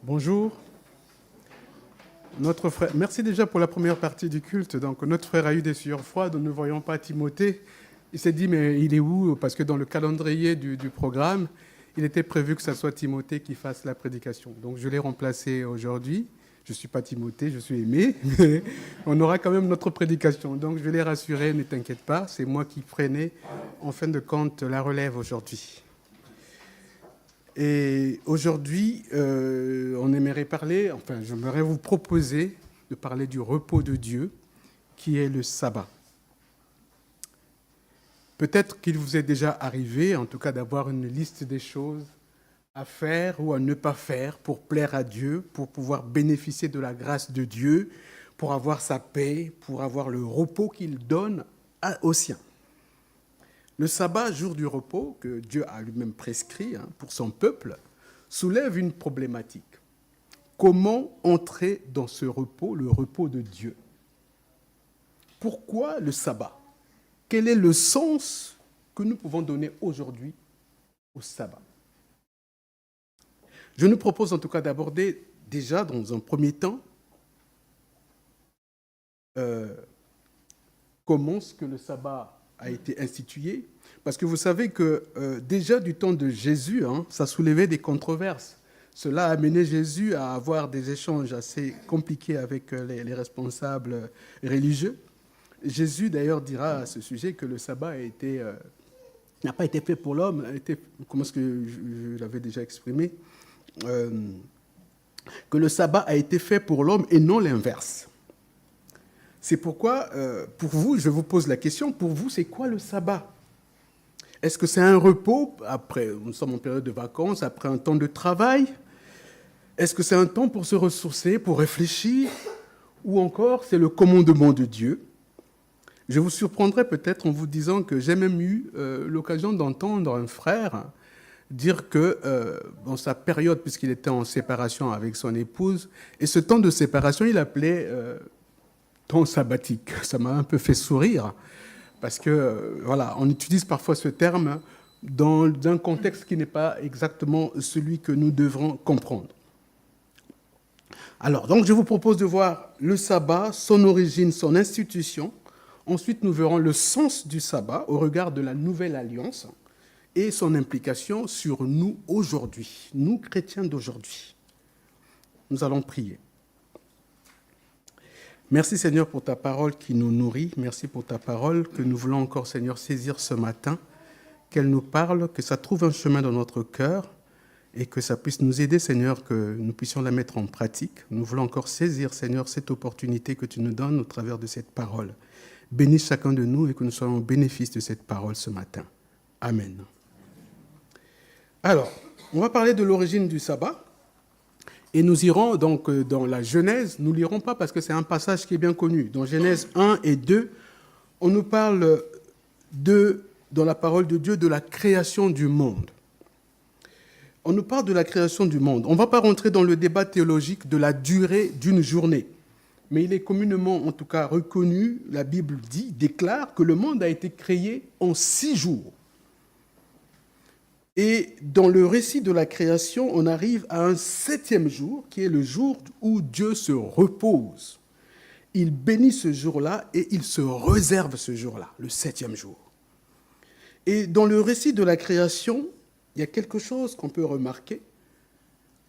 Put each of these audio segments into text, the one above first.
Bonjour. Notre frère, merci déjà pour la première partie du culte. Donc, notre frère a eu des sueurs froides, nous ne voyons pas Timothée. Il s'est dit, mais il est où? Parce que dans le calendrier du programme, il était prévu que ce soit Timothée qui fasse la prédication. Donc, je l'ai remplacé aujourd'hui. Je ne suis pas Timothée, je suis Aimé, mais on aura quand même notre prédication. Donc, je l'ai rassuré, ne t'inquiète pas, c'est moi qui prenais, en fin de compte, la relève aujourd'hui. Et aujourd'hui, on aimerait parler, enfin, j'aimerais vous proposer de parler du repos de Dieu, qui est le sabbat. Peut-être qu'il vous est déjà arrivé, en tout cas, d'avoir une liste des choses à faire ou à ne pas faire pour plaire à Dieu, pour pouvoir bénéficier de la grâce de Dieu, pour avoir sa paix, pour avoir le repos qu'il donne aux siens. Le sabbat, jour du repos, que Dieu a lui-même prescrit pour son peuple, soulève une problématique. Comment entrer dans ce repos, le repos de Dieu? Pourquoi le sabbat? Quel est le sens que nous pouvons donner aujourd'hui au sabbat? Je nous propose en tout cas d'aborder déjà dans un premier temps comment est-ce que le sabbat a été institué, parce que vous savez que déjà du temps de Jésus, ça soulevait des controverses. Cela a amené Jésus à avoir des échanges assez compliqués avec les responsables religieux. Jésus d'ailleurs dira à ce sujet que le sabbat n'a pas été fait pour l'homme, comment est-ce que je l'avais déjà exprimé, que le sabbat a été fait pour l'homme et non l'inverse. C'est pourquoi, pour vous, je vous pose la question, pour vous, c'est quoi le sabbat? Est-ce que c'est un repos, après, nous sommes en période de vacances, après un temps de travail? Est-ce que c'est un temps pour se ressourcer, pour réfléchir? Ou encore, c'est le commandement de Dieu? Je vous surprendrai peut-être en vous disant que j'ai même eu l'occasion d'entendre un frère dire que dans sa période, puisqu'il était en séparation avec son épouse, et ce temps de séparation, il appelait temps sabbatique. Ça m'a un peu fait sourire, parce que, voilà, on utilise parfois ce terme dans un contexte qui n'est pas exactement celui que nous devrons comprendre. Alors, donc, je vous propose de voir le sabbat, son origine, son institution. Ensuite, nous verrons le sens du sabbat au regard de la nouvelle alliance et son implication sur nous aujourd'hui, nous chrétiens d'aujourd'hui. Nous allons prier. Merci Seigneur pour ta parole qui nous nourrit. Merci pour ta parole que nous voulons encore Seigneur saisir ce matin. Qu'elle nous parle, que ça trouve un chemin dans notre cœur et que ça puisse nous aider Seigneur, que nous puissions la mettre en pratique. Nous voulons encore saisir Seigneur cette opportunité que tu nous donnes au travers de cette parole. Bénis chacun de nous et que nous soyons au bénéfice de cette parole ce matin. Amen. Alors, on va parler de l'origine du sabbat. Et nous irons donc dans la Genèse, nous ne lirons pas parce que c'est un passage qui est bien connu. Dans Genèse 1 et 2, on nous parle dans la parole de Dieu, de la création du monde. On nous parle de la création du monde. On ne va pas rentrer dans le débat théologique de la durée d'une journée. Mais il est communément, en tout cas, reconnu, la Bible déclare que le monde a été créé en 6 jours. Et dans le récit de la création, on arrive à un 7e jour, qui est le jour où Dieu se repose. Il bénit ce jour-là et il se réserve ce jour-là, le 7e jour. Et dans le récit de la création, il y a quelque chose qu'on peut remarquer.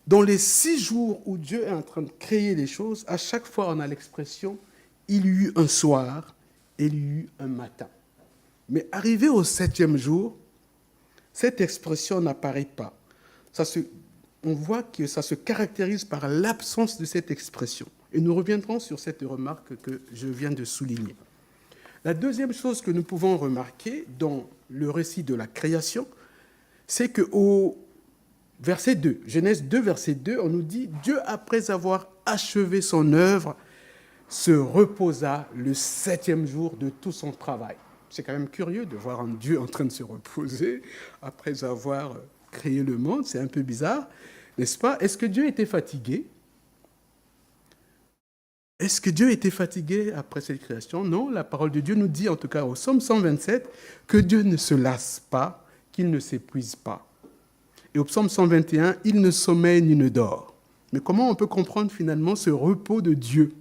Dans les 6 jours où Dieu est en train de créer les choses, à chaque fois on a l'expression « il y eut un soir et il y eut un matin ». Mais arrivé au 7e jour, cette expression n'apparaît pas. On voit que ça se caractérise par l'absence de cette expression. Et nous reviendrons sur cette remarque que je viens de souligner. La deuxième chose que nous pouvons remarquer dans le récit de la création, c'est qu'au verset 2, Genèse 2, verset 2, on nous dit « Dieu, après avoir achevé son œuvre, se reposa le 7e jour de tout son travail. » C'est quand même curieux de voir un Dieu en train de se reposer après avoir créé le monde. C'est un peu bizarre, n'est-ce pas? Est-ce que Dieu était fatigué? Est-ce que Dieu était fatigué après cette création? Non, la parole de Dieu nous dit, en tout cas au Psaume 127, que Dieu ne se lasse pas, qu'il ne s'épuise pas. Et au Psaume 121, il ne sommeille ni ne dort. Mais comment on peut comprendre finalement ce repos de Dieu?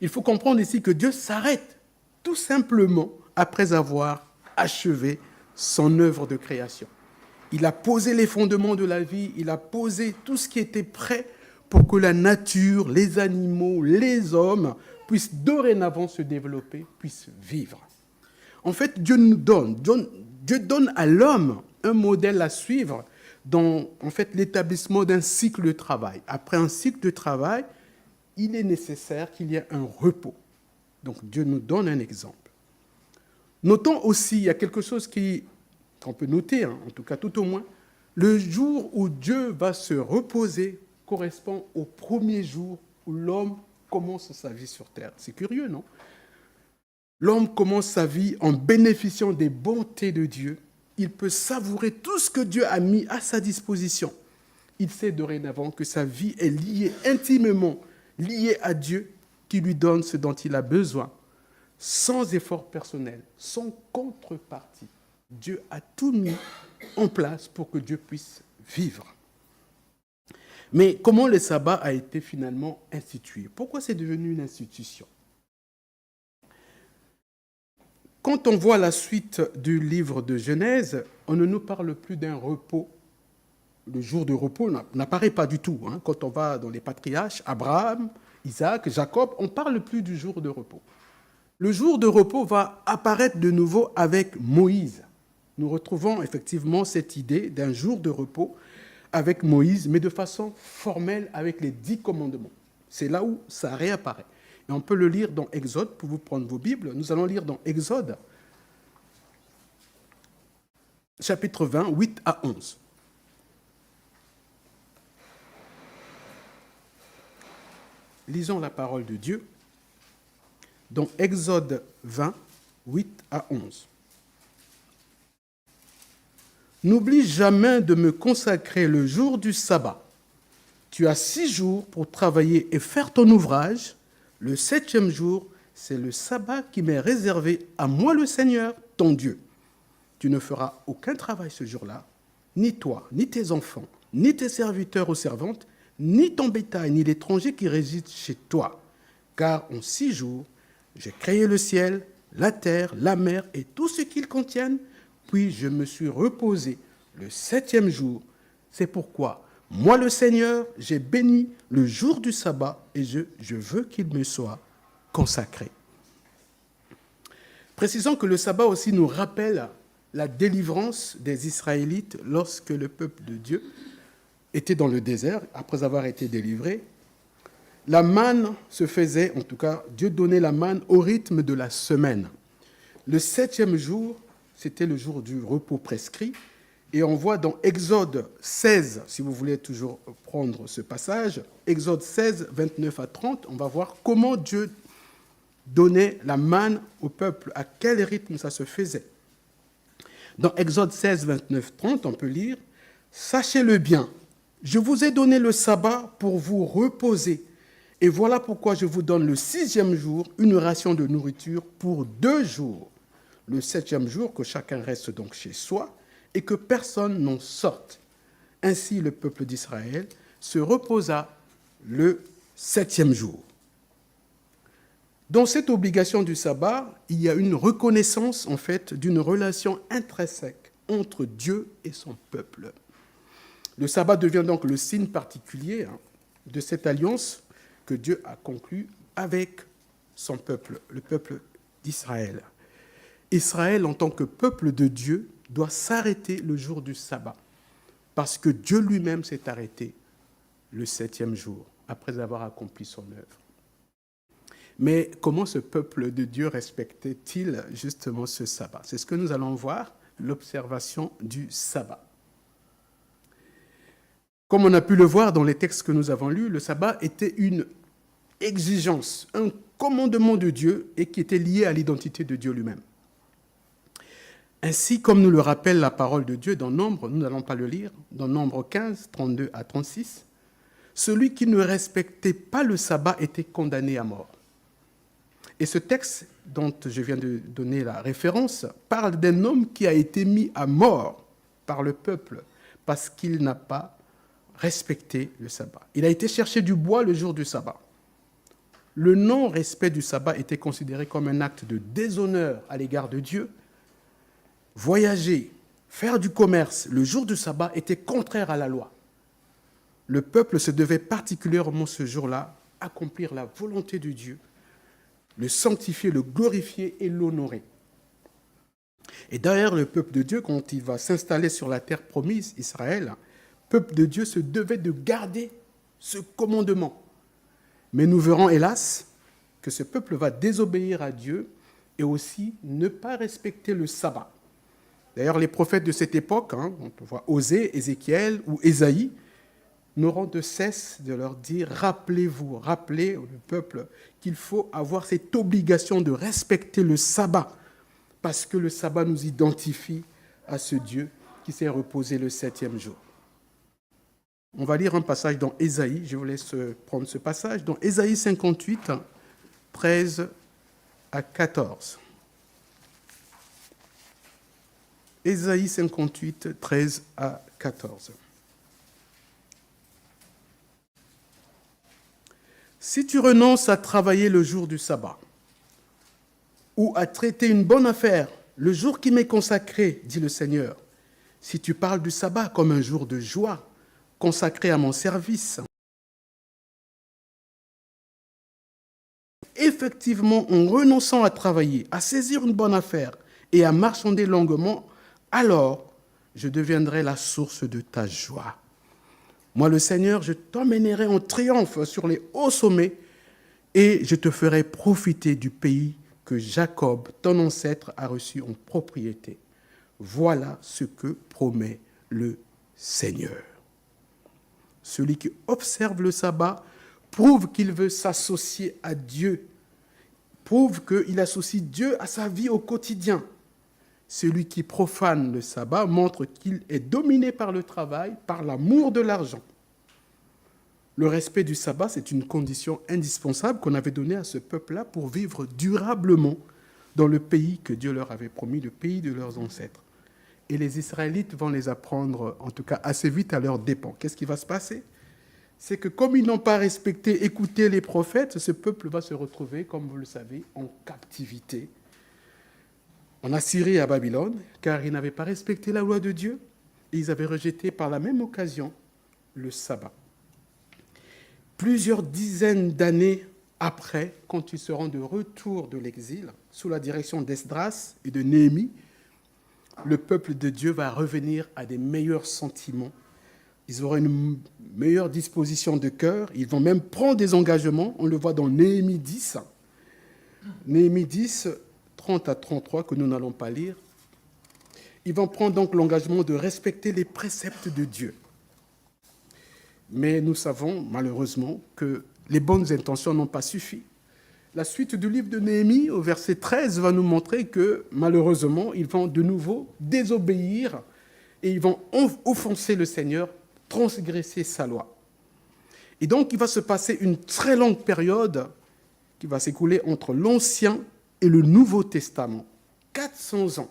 Il faut comprendre ici que Dieu s'arrête tout simplement après avoir achevé son œuvre de création. Il a posé les fondements de la vie, il a posé tout ce qui était prêt pour que la nature, les animaux, les hommes puissent dorénavant se développer, puissent vivre. En fait, Dieu donne à l'homme un modèle à suivre dans l'établissement d'un cycle de travail. Après un cycle de travail, il est nécessaire qu'il y ait un repos. Donc Dieu nous donne un exemple. Notons aussi, il y a quelque chose qu'on peut noter, en tout cas tout au moins, le jour où Dieu va se reposer correspond au premier jour où l'homme commence sa vie sur terre. C'est curieux, non? L'homme commence sa vie en bénéficiant des bontés de Dieu. Il peut savourer tout ce que Dieu a mis à sa disposition. Il sait dorénavant que sa vie est liée, intimement liée à Dieu, qui lui donne ce dont il a besoin, sans effort personnel, sans contrepartie. Dieu a tout mis en place pour que Dieu puisse vivre. Mais comment le sabbat a été finalement institué? Pourquoi c'est devenu une institution? Quand on voit la suite du livre de Genèse, on ne nous parle plus d'un repos. Le jour de repos n'apparaît pas du tout. Quand on va dans les patriarches, Abraham, Isaac, Jacob, on ne parle plus du jour de repos. Le jour de repos va apparaître de nouveau avec Moïse. Nous retrouvons effectivement cette idée d'un jour de repos avec Moïse, mais de façon formelle avec les 10 commandements. C'est là où ça réapparaît. Et on peut le lire dans Exode, pour vous prendre vos Bibles. Nous allons lire dans Exode, chapitre 20, 8 à 11. Lisons la parole de Dieu dans Exode 20, 8 à 11. N'oublie jamais de me consacrer le jour du sabbat. Tu as 6 jours pour travailler et faire ton ouvrage. Le 7e jour, c'est le sabbat qui m'est réservé à moi le Seigneur, ton Dieu. Tu ne feras aucun travail ce jour-là, ni toi, ni tes enfants, ni tes serviteurs ou servantes, ni ton bétail, ni l'étranger qui réside chez toi. Car en 6 jours, j'ai créé le ciel, la terre, la mer et tout ce qu'ils contiennent, puis je me suis reposé le 7e jour. C'est pourquoi, moi le Seigneur, j'ai béni le jour du sabbat et je veux qu'il me soit consacré. Précisons que le sabbat aussi nous rappelle la délivrance des Israélites lorsque le peuple de Dieu était dans le désert, après avoir été délivré. La manne se faisait, en tout cas, Dieu donnait la manne au rythme de la semaine. Le 7e jour, c'était le jour du repos prescrit. Et on voit dans Exode 16, si vous voulez toujours prendre ce passage, Exode 16, 29 à 30, on va voir comment Dieu donnait la manne au peuple, à quel rythme ça se faisait. Dans Exode 16, 29, 30, on peut lire « Sachez-le bien, je vous ai donné le sabbat pour vous reposer. Et voilà pourquoi je vous donne le 6e jour une ration de nourriture pour 2 jours. Le 7e jour, que chacun reste donc chez soi et que personne n'en sorte. Ainsi, le peuple d'Israël se reposa le 7e jour. » Dans cette obligation du sabbat, il y a une reconnaissance, en fait, d'une relation intrinsèque entre Dieu et son peuple. Le sabbat devient donc le signe particulier de cette alliance que Dieu a conclue avec son peuple, le peuple d'Israël. Israël, en tant que peuple de Dieu, doit s'arrêter le jour du sabbat, parce que Dieu lui-même s'est arrêté le 7e jour, après avoir accompli son œuvre. Mais comment ce peuple de Dieu respectait-il justement ce sabbat? C'est ce que nous allons voir, l'observation du sabbat. Comme on a pu le voir dans les textes que nous avons lus, le sabbat était une exigence, un commandement de Dieu et qui était lié à l'identité de Dieu lui-même. Ainsi, comme nous le rappelle la parole de Dieu dans Nombre, nous n'allons pas le lire, dans Nombre 15, 32 à 36, celui qui ne respectait pas le sabbat était condamné à mort. Et ce texte dont je viens de donner la référence parle d'un homme qui a été mis à mort par le peuple parce qu'il n'a pas respecter le sabbat. Il a été chercher du bois le jour du sabbat. Le non-respect du sabbat était considéré comme un acte de déshonneur à l'égard de Dieu. Voyager, faire du commerce le jour du sabbat était contraire à la loi. Le peuple se devait particulièrement ce jour-là accomplir la volonté de Dieu, le sanctifier, le glorifier et l'honorer. Et d'ailleurs, le peuple de Dieu, quand il va s'installer sur la terre promise, Israël, le peuple de Dieu se devait de garder ce commandement. Mais nous verrons, hélas, que ce peuple va désobéir à Dieu et aussi ne pas respecter le sabbat. D'ailleurs, les prophètes de cette époque, on voit Osée, Ézéchiel ou Ésaïe, n'auront de cesse de leur dire, rappelez-vous, rappelez au peuple qu'il faut avoir cette obligation de respecter le sabbat, parce que le sabbat nous identifie à ce Dieu qui s'est reposé le 7e jour. On va lire un passage dans Ésaïe, je vous laisse prendre ce passage, dans Ésaïe 58, 13 à 14. Ésaïe 58, 13 à 14. Si tu renonces à travailler le jour du sabbat, ou à traiter une bonne affaire le jour qui m'est consacré, dit le Seigneur, si tu parles du sabbat comme un jour de joie, consacré à mon service, effectivement, en renonçant à travailler, à saisir une bonne affaire et à marchander longuement, alors je deviendrai la source de ta joie. Moi, le Seigneur, je t'emmènerai en triomphe sur les hauts sommets et je te ferai profiter du pays que Jacob, ton ancêtre, a reçu en propriété. Voilà ce que promet le Seigneur. Celui qui observe le sabbat prouve qu'il veut s'associer à Dieu, prouve qu'il associe Dieu à sa vie au quotidien. Celui qui profane le sabbat montre qu'il est dominé par le travail, par l'amour de l'argent. Le respect du sabbat, c'est une condition indispensable qu'on avait donnée à ce peuple-là pour vivre durablement dans le pays que Dieu leur avait promis, le pays de leurs ancêtres. Et les Israélites vont les apprendre, en tout cas assez vite, à leurs dépens. Qu'est-ce qui va se passer? C'est que comme ils n'ont pas respecté, écouté les prophètes, ce peuple va se retrouver, comme vous le savez, en captivité, en Assyrie et à Babylone, car ils n'avaient pas respecté la loi de Dieu et ils avaient rejeté par la même occasion le sabbat. Plusieurs dizaines d'années après, quand ils seront de retour de l'exil, sous la direction d'Esdras et de Néhémie, le peuple de Dieu va revenir à des meilleurs sentiments. Ils auront une meilleure disposition de cœur. Ils vont même prendre des engagements. On le voit dans Néhémie 10. Néhémie 10, 30 à 33, que nous n'allons pas lire. Ils vont prendre donc l'engagement de respecter les préceptes de Dieu. Mais nous savons, malheureusement, que les bonnes intentions n'ont pas suffi. La suite du livre de Néhémie, au verset 13, va nous montrer que, malheureusement, ils vont de nouveau désobéir et ils vont offenser le Seigneur, transgresser sa loi. Et donc, il va se passer une très longue période qui va s'écouler entre l'Ancien et le Nouveau Testament. 400 ans.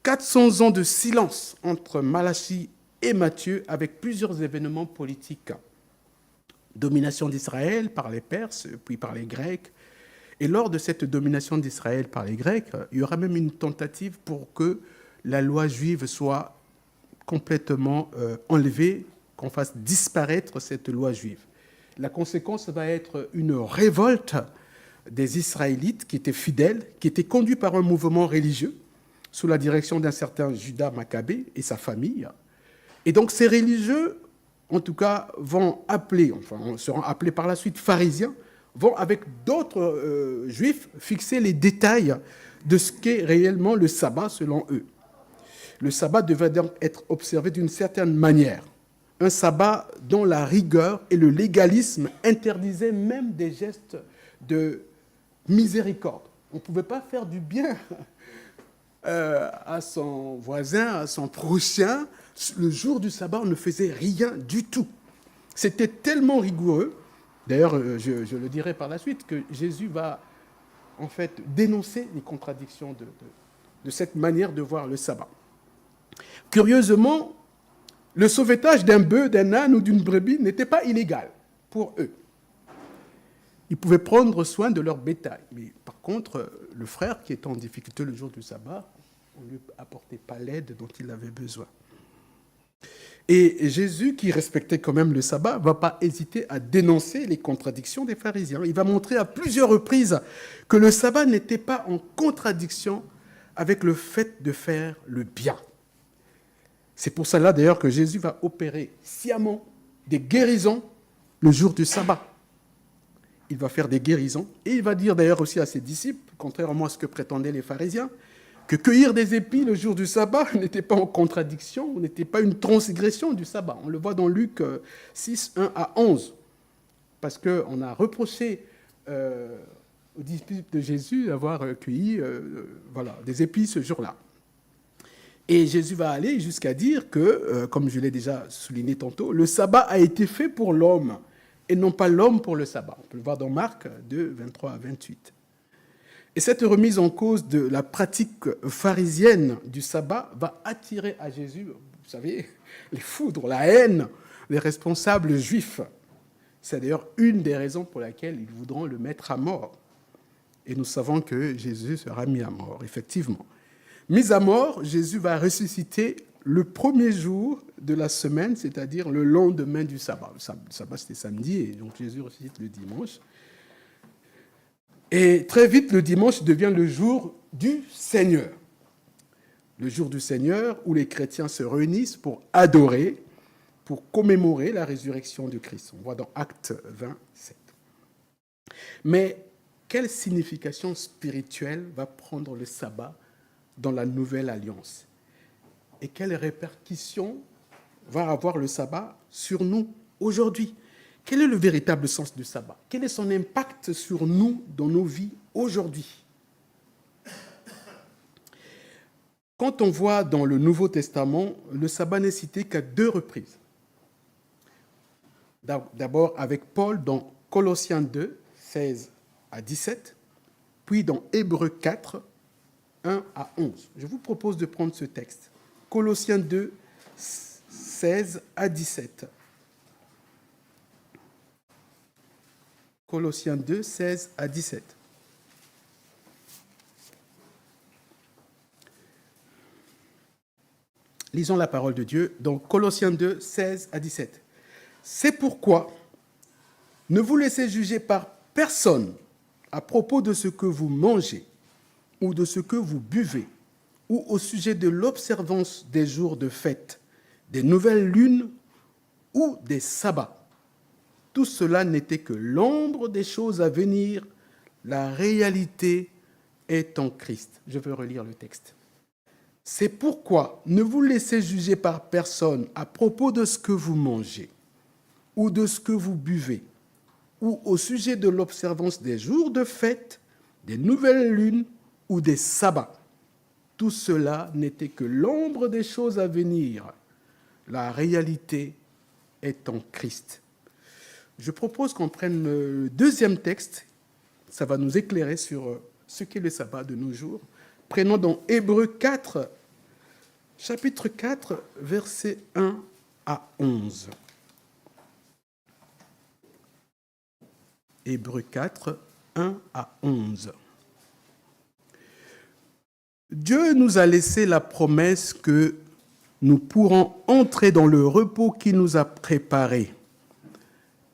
400 ans de silence entre Malachie et Matthieu avec plusieurs événements politiques. Domination d'Israël par les Perses, puis par les Grecs. Et lors de cette domination d'Israël par les Grecs, il y aura même une tentative pour que la loi juive soit complètement enlevée, qu'on fasse disparaître cette loi juive. La conséquence va être une révolte des Israélites qui étaient fidèles, qui étaient conduits par un mouvement religieux sous la direction d'un certain Judas Maccabée et sa famille. Et donc ces religieux, en tout cas, seront appelés par la suite pharisiens, vont avec d'autres juifs fixer les détails de ce qu'est réellement le sabbat selon eux. Le sabbat devait donc être observé d'une certaine manière. Un sabbat dont la rigueur et le légalisme interdisaient même des gestes de miséricorde. On ne pouvait pas faire du bien à son voisin, à son prochain. Le jour du sabbat, on ne faisait rien du tout. C'était tellement rigoureux. D'ailleurs, je le dirai par la suite, que Jésus va en fait dénoncer les contradictions de cette manière de voir le sabbat. Curieusement, Le sauvetage d'un bœuf, d'un âne ou d'une brebis n'était pas illégal pour eux. Ils pouvaient prendre soin de leur bétail. Mais par contre, le frère qui était en difficulté le jour du sabbat, on ne lui apportait pas l'aide dont il avait besoin. Et Jésus, qui respectait quand même le sabbat, ne va pas hésiter à dénoncer les contradictions des pharisiens. Il va montrer à plusieurs reprises que le sabbat n'était pas en contradiction avec le fait de faire le bien. C'est pour cela d'ailleurs que Jésus va opérer sciemment des guérisons le jour du sabbat. Il va faire des guérisons et il va dire d'ailleurs aussi à ses disciples, contrairement à ce que prétendaient les pharisiens, que cueillir des épis le jour du sabbat n'était pas en contradiction, n'était pas une transgression du sabbat. On le voit dans Luc 6, 1 à 11, parce qu'on a reproché aux disciples de Jésus d'avoir cueilli des épis ce jour-là. Et Jésus va aller jusqu'à dire que, comme je l'ai déjà souligné tantôt, le sabbat a été fait pour l'homme et non pas l'homme pour le sabbat. On peut le voir dans Marc 2, 23 à 28. Et cette remise en cause de la pratique pharisienne du sabbat va attirer à Jésus, vous savez, les foudres, la haine des responsables juifs. C'est d'ailleurs une des raisons pour laquelle ils voudront le mettre à mort. Et nous savons que Jésus sera mis à mort, effectivement. Mis à mort, Jésus va ressusciter le premier jour de la semaine, c'est-à-dire le lendemain du sabbat. Le sabbat, c'était samedi, et donc Jésus ressuscite le dimanche. Et très vite, le dimanche devient le jour du Seigneur. Le jour du Seigneur où les chrétiens se réunissent pour adorer, pour commémorer la résurrection de Christ. On voit dans Actes 27. Mais quelle signification spirituelle va prendre le sabbat dans la nouvelle alliance? Et quelles répercussions va avoir le sabbat sur nous aujourd'hui? Quel est le véritable sens du sabbat? Quel est son impact sur nous dans nos vies aujourd'hui? Quand on voit dans le Nouveau Testament, le sabbat n'est cité qu'à 2 reprises. D'abord avec Paul dans Colossiens 2, 16 à 17, puis dans Hébreux 4, 1 à 11. Je vous propose de prendre ce texte. Colossiens 2, 16 à 17. Colossiens 2, 16 à 17. Lisons la parole de Dieu dans Colossiens 2, 16 à 17. C'est pourquoi ne vous laissez juger par personne à propos de ce que vous mangez ou de ce que vous buvez, ou au sujet de l'observance des jours de fête, des nouvelles lunes ou des sabbats. Tout cela n'était que l'ombre des choses à venir. La réalité est en Christ. Je veux relire le texte. C'est pourquoi ne vous laissez juger par personne à propos de ce que vous mangez ou de ce que vous buvez, ou au sujet de l'observance des jours de fête, des nouvelles lunes ou des sabbats. Tout cela n'était que l'ombre des choses à venir. La réalité est en Christ. Je propose qu'on prenne le deuxième texte. Ça va nous éclairer sur ce qu'est le sabbat de nos jours. Prenons dans Hébreux 4, chapitre 4, versets 1 à 11. Hébreux 4, 1 à 11. Dieu nous a laissé la promesse que nous pourrons entrer dans le repos qu'il nous a préparé.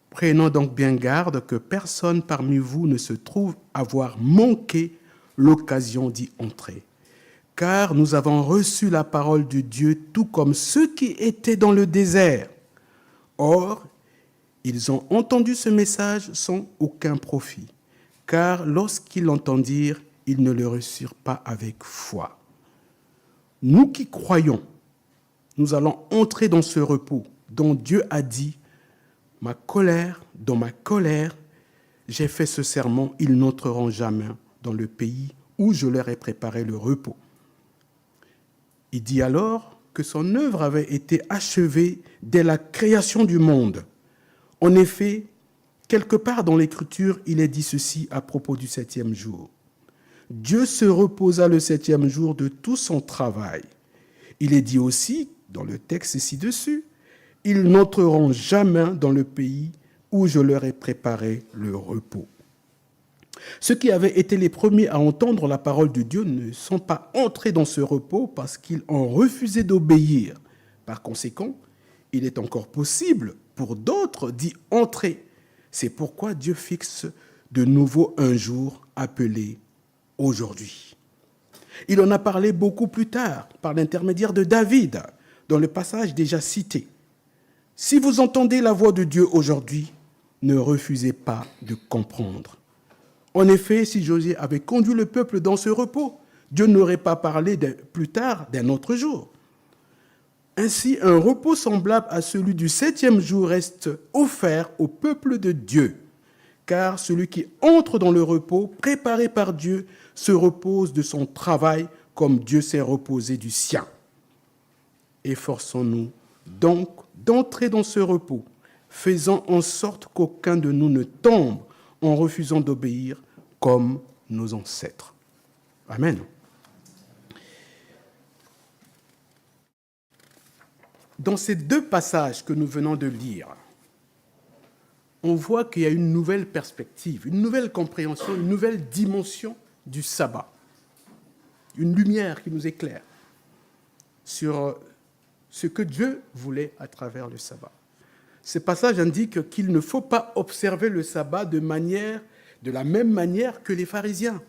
Prenons donc bien garde que personne parmi vous ne se trouve avoir manqué l'occasion d'y entrer. Car nous avons reçu la parole de Dieu tout comme ceux qui étaient dans le désert. Or, ils ont entendu ce message sans aucun profit, car lorsqu'ils l'entendirent, ils ne le reçurent pas avec foi. Nous qui croyons, nous allons entrer dans ce repos dont Dieu a dit, « Dans ma colère, j'ai fait ce serment, ils n'entreront jamais dans le pays où je leur ai préparé le repos. » Il dit alors que son œuvre avait été achevée dès la création du monde. En effet, quelque part dans l'Écriture, il est dit ceci à propos du 7e jour. Dieu se reposa le 7e jour de tout son travail. Il est dit aussi, dans le texte ci-dessus, Ils n'entreront jamais dans le pays où je leur ai préparé le repos. Ceux qui avaient été les premiers à entendre la parole de Dieu ne sont pas entrés dans ce repos parce qu'ils ont refusé d'obéir. Par conséquent, il est encore possible pour d'autres d'y entrer. C'est pourquoi Dieu fixe de nouveau un jour appelé aujourd'hui. Il en a parlé beaucoup plus tard, par l'intermédiaire de David, dans le passage déjà cité. Si vous entendez la voix de Dieu aujourd'hui, ne refusez pas de comprendre. En effet, si Josué avait conduit le peuple dans ce repos, Dieu n'aurait pas parlé plus tard d'un autre jour. Ainsi, un repos semblable à celui du 7e jour reste offert au peuple de Dieu, car celui qui entre dans le repos préparé par Dieu se repose de son travail comme Dieu s'est reposé du sien. Efforçons-nous donc d'entrer dans ce repos, faisant en sorte qu'aucun de nous ne tombe en refusant d'obéir comme nos ancêtres. Amen. Dans ces deux passages que nous venons de lire, on voit qu'il y a une nouvelle perspective, une nouvelle compréhension, une nouvelle dimension du sabbat. Une lumière qui nous éclaire sur ce que Dieu voulait à travers le sabbat. Ces passages indiquent qu'il ne faut pas observer le sabbat de la même manière que les pharisiens.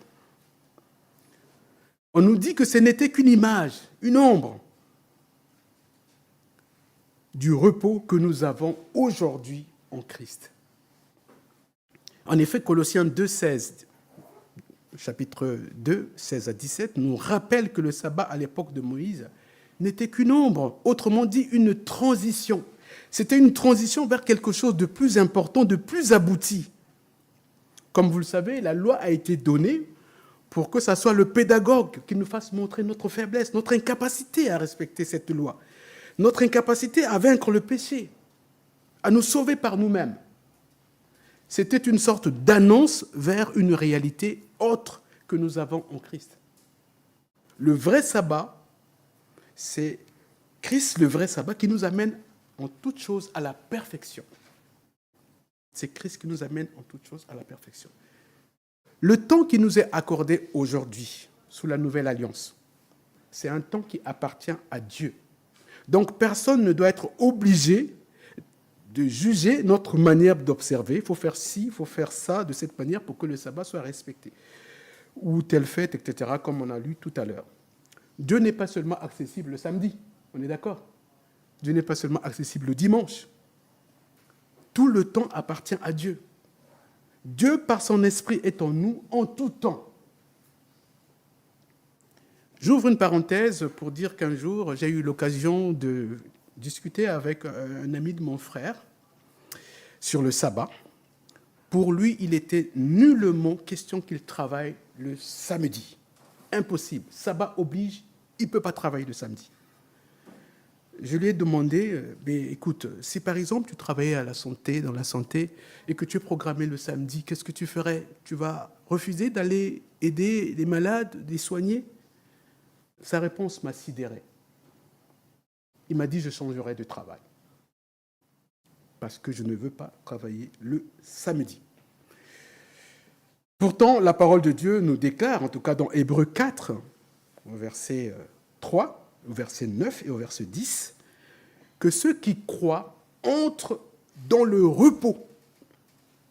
On nous dit que ce n'était qu'une image, une ombre du repos que nous avons aujourd'hui en Christ. En effet, Colossiens 2,16, chapitre 2, 16 à 17, nous rappelle que le sabbat à l'époque de Moïse n'était qu'une ombre, autrement dit une transition. C'était une transition vers quelque chose de plus important, de plus abouti. Comme vous le savez, la loi a été donnée pour que ce soit le pédagogue qui nous fasse montrer notre faiblesse, notre incapacité à respecter cette loi, notre incapacité à vaincre le péché, à nous sauver par nous-mêmes. C'était une sorte d'annonce vers une réalité autre que nous avons en Christ. Le vrai sabbat, c'est Christ, le vrai sabbat, qui nous amène en toute chose à la perfection. C'est Christ qui nous amène en toute chose à la perfection. Le temps qui nous est accordé aujourd'hui, sous la nouvelle alliance, c'est un temps qui appartient à Dieu. Donc personne ne doit être obligé de juger notre manière d'observer. Il faut faire ci, il faut faire ça de cette manière pour que le sabbat soit respecté. Ou telle fête, etc., comme on a lu tout à l'heure. Dieu n'est pas seulement accessible le samedi, on est d'accord? Dieu n'est pas seulement accessible le dimanche. Tout le temps appartient à Dieu. Dieu, par son esprit, est en nous en tout temps. J'ouvre une parenthèse pour dire qu'un jour, j'ai eu l'occasion de discuter avec un ami de mon frère sur le sabbat. Pour lui, il était nullement question qu'il travaille le samedi. Impossible. Sabbat oblige, il ne peut pas travailler le samedi. Je lui ai demandé, écoute, si par exemple tu travaillais à la santé, dans la santé, et que tu es programmé le samedi, qu'est-ce que tu ferais? Tu vas refuser d'aller aider les malades, les soigner? Sa réponse m'a sidéré. Il m'a dit, je changerai de travail. Parce que je ne veux pas travailler le samedi. Pourtant, la parole de Dieu nous déclare, en tout cas dans Hébreux 4, au verset 3, au verset 9 et au verset 10, que ceux qui croient entrent dans le repos,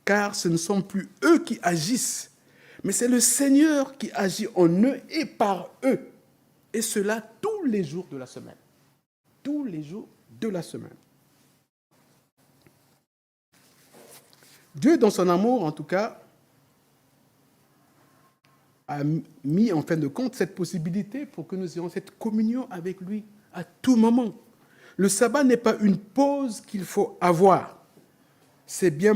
car ce ne sont plus eux qui agissent, mais c'est le Seigneur qui agit en eux et par eux, et cela tous les jours de la semaine. Tous les jours de la semaine. Dieu, dans son amour, en tout cas, a mis en fin de compte cette possibilité pour que nous ayons cette communion avec lui à tout moment. Le sabbat n'est pas une pause qu'il faut avoir. C'est bien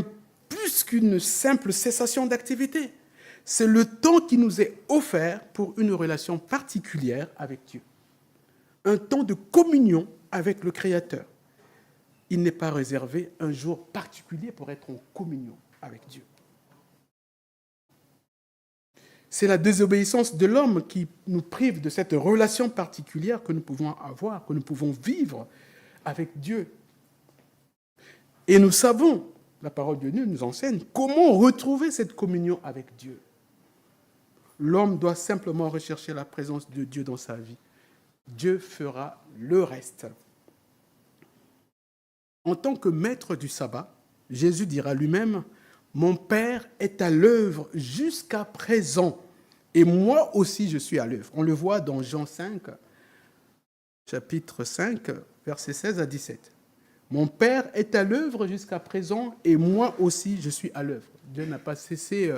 plus qu'une simple cessation d'activité. C'est le temps qui nous est offert pour une relation particulière avec Dieu. Un temps de communion avec le Créateur. Il n'est pas réservé un jour particulier pour être en communion avec Dieu. C'est la désobéissance de l'homme qui nous prive de cette relation particulière que nous pouvons avoir, que nous pouvons vivre avec Dieu. Et nous savons, la parole de Dieu nous enseigne, comment retrouver cette communion avec Dieu. L'homme doit simplement rechercher la présence de Dieu dans sa vie. Dieu fera le reste. En tant que maître du sabbat, Jésus dira lui-même, « Mon Père est à l'œuvre jusqu'à présent, et moi aussi je suis à l'œuvre. » On le voit dans Jean 5, chapitre 5, versets 16 à 17. « Mon Père est à l'œuvre jusqu'à présent, et moi aussi je suis à l'œuvre. » Dieu n'a pas cessé,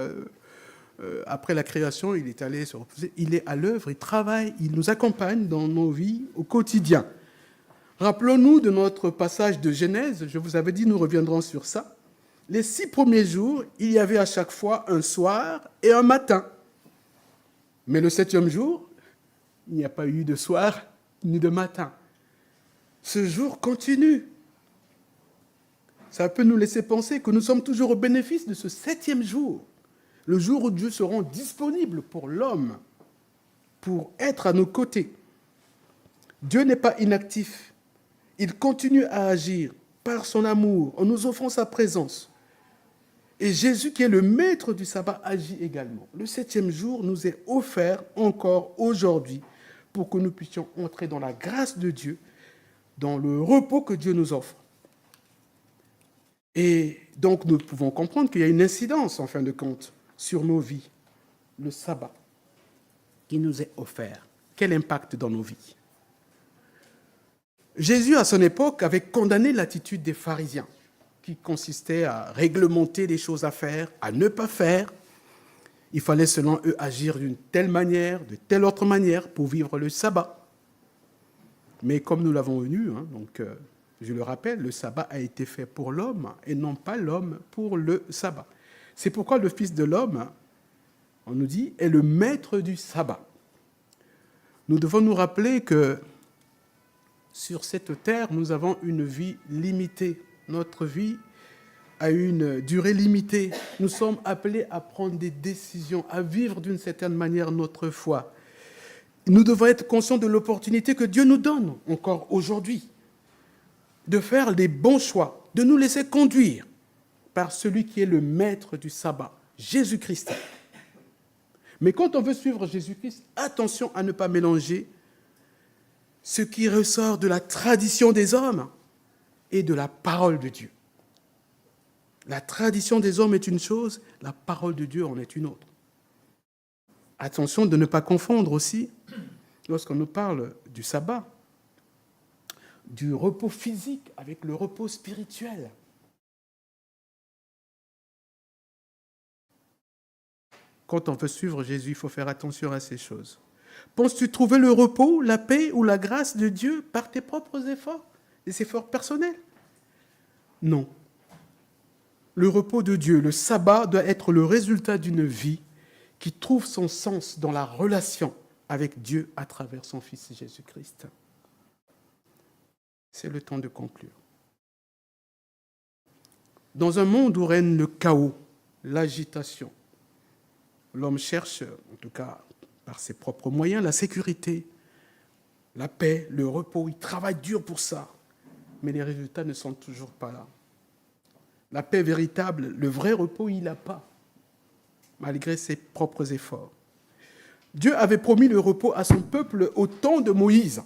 après la création, il est allé se reposer. Il est à l'œuvre, il travaille, il nous accompagne dans nos vies au quotidien. Rappelons-nous de notre passage de Genèse, je vous avais dit, nous reviendrons sur ça. Les 6 premiers jours, il y avait à chaque fois un soir et un matin. Mais le 7e jour, il n'y a pas eu de soir ni de matin. Ce jour continue. Ça peut nous laisser penser que nous sommes toujours au bénéfice de ce 7e jour, le jour où Dieu sera disponible pour l'homme, pour être à nos côtés. Dieu n'est pas inactif. Il continue à agir par son amour, en nous offrant sa présence. Et Jésus, qui est le maître du sabbat, agit également. Le 7e jour nous est offert encore aujourd'hui pour que nous puissions entrer dans la grâce de Dieu, dans le repos que Dieu nous offre. Et donc nous pouvons comprendre qu'il y a une incidence, en fin de compte, sur nos vies, le sabbat qui nous est offert. Quel impact dans nos vies? Jésus, à son époque, avait condamné l'attitude des pharisiens, qui consistait à réglementer les choses à faire, à ne pas faire. Il fallait, selon eux, agir d'une telle manière, de telle autre manière, pour vivre le sabbat. Mais comme nous l'avons vu, je le rappelle, le sabbat a été fait pour l'homme, et non pas l'homme pour le sabbat. C'est pourquoi le Fils de l'homme, on nous dit, est le maître du sabbat. Nous devons nous rappeler que sur cette terre, nous avons une vie limitée. Notre vie a une durée limitée. Nous sommes appelés à prendre des décisions, à vivre d'une certaine manière notre foi. Nous devons être conscients de l'opportunité que Dieu nous donne, encore aujourd'hui, de faire les bons choix, de nous laisser conduire par celui qui est le maître du sabbat, Jésus-Christ. Mais quand on veut suivre Jésus-Christ, attention à ne pas mélanger ce qui ressort de la tradition des hommes et de la parole de Dieu. La tradition des hommes est une chose, la parole de Dieu en est une autre. Attention de ne pas confondre aussi, lorsqu'on nous parle du sabbat, du repos physique avec le repos spirituel. Quand on veut suivre Jésus, il faut faire attention à ces choses. Penses-tu trouver le repos, la paix ou la grâce de Dieu par tes propres efforts, des efforts personnels? Non. Le repos de Dieu, le sabbat, doit être le résultat d'une vie qui trouve son sens dans la relation avec Dieu à travers son Fils Jésus-Christ. C'est le temps de conclure. Dans un monde où règne le chaos, l'agitation, l'homme cherche, en tout cas par ses propres moyens, la sécurité, la paix, le repos. Il travaille dur pour ça, mais les résultats ne sont toujours pas là. La paix véritable, le vrai repos, il n'a pas, malgré ses propres efforts. Dieu avait promis le repos à son peuple au temps de Moïse.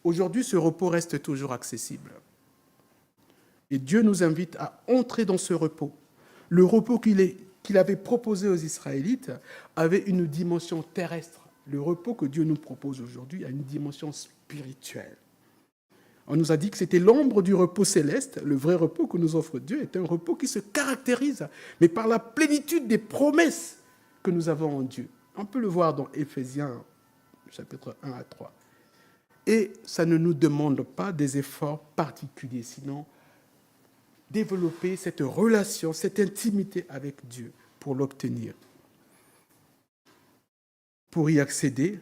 Aujourd'hui, ce repos reste toujours accessible. Et Dieu nous invite à entrer dans ce repos. Le repos qu'il avait proposé aux Israélites avait une dimension terrestre. Le repos que Dieu nous propose aujourd'hui a une dimension spirituelle. On nous a dit que c'était l'ombre du repos céleste. Le vrai repos que nous offre Dieu est un repos qui se caractérise, mais par la plénitude des promesses que nous avons en Dieu. On peut le voir dans Éphésiens, chapitre 1 à 3. Et ça ne nous demande pas des efforts particuliers, sinon développer cette relation, cette intimité avec Dieu pour l'obtenir. Pour y accéder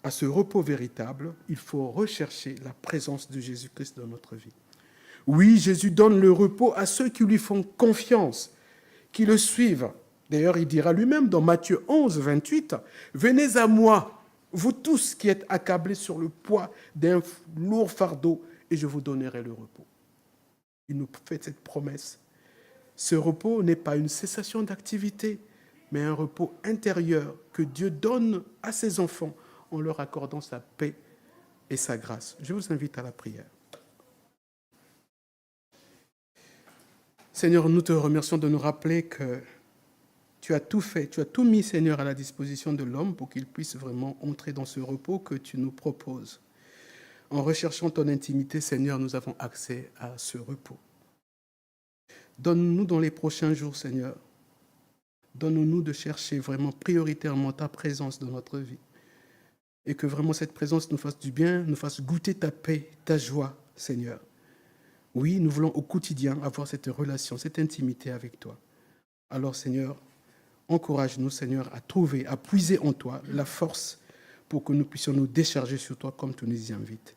à ce repos véritable, il faut rechercher la présence de Jésus-Christ dans notre vie. Oui, Jésus donne le repos à ceux qui lui font confiance, qui le suivent. D'ailleurs, il dira lui-même dans Matthieu 11, 28, « Venez à moi, vous tous qui êtes accablés sur le poids d'un lourd fardeau, et je vous donnerai le repos. » il nous fait cette promesse. Ce repos n'est pas une cessation d'activité, mais un repos intérieur que Dieu donne à ses enfants en leur accordant sa paix et sa grâce. Je vous invite à la prière. Seigneur, nous te remercions de nous rappeler que tu as tout fait, tu as tout mis, Seigneur, à la disposition de l'homme pour qu'il puisse vraiment entrer dans ce repos que tu nous proposes. En recherchant ton intimité, Seigneur, nous avons accès à ce repos. Donne-nous dans les prochains jours, Seigneur, donne-nous de chercher vraiment prioritairement ta présence dans notre vie. Et que vraiment cette présence nous fasse du bien, nous fasse goûter ta paix, ta joie, Seigneur. Oui, nous voulons au quotidien avoir cette relation, cette intimité avec toi. Alors, Seigneur, encourage-nous, Seigneur, à trouver, à puiser en toi la force pour que nous puissions nous décharger sur toi comme tu nous y invites.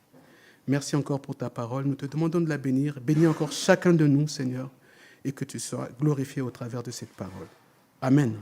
Merci encore pour ta parole. Nous te demandons de la bénir. Bénis encore chacun de nous, Seigneur, et que tu sois glorifié au travers de cette parole. Amen.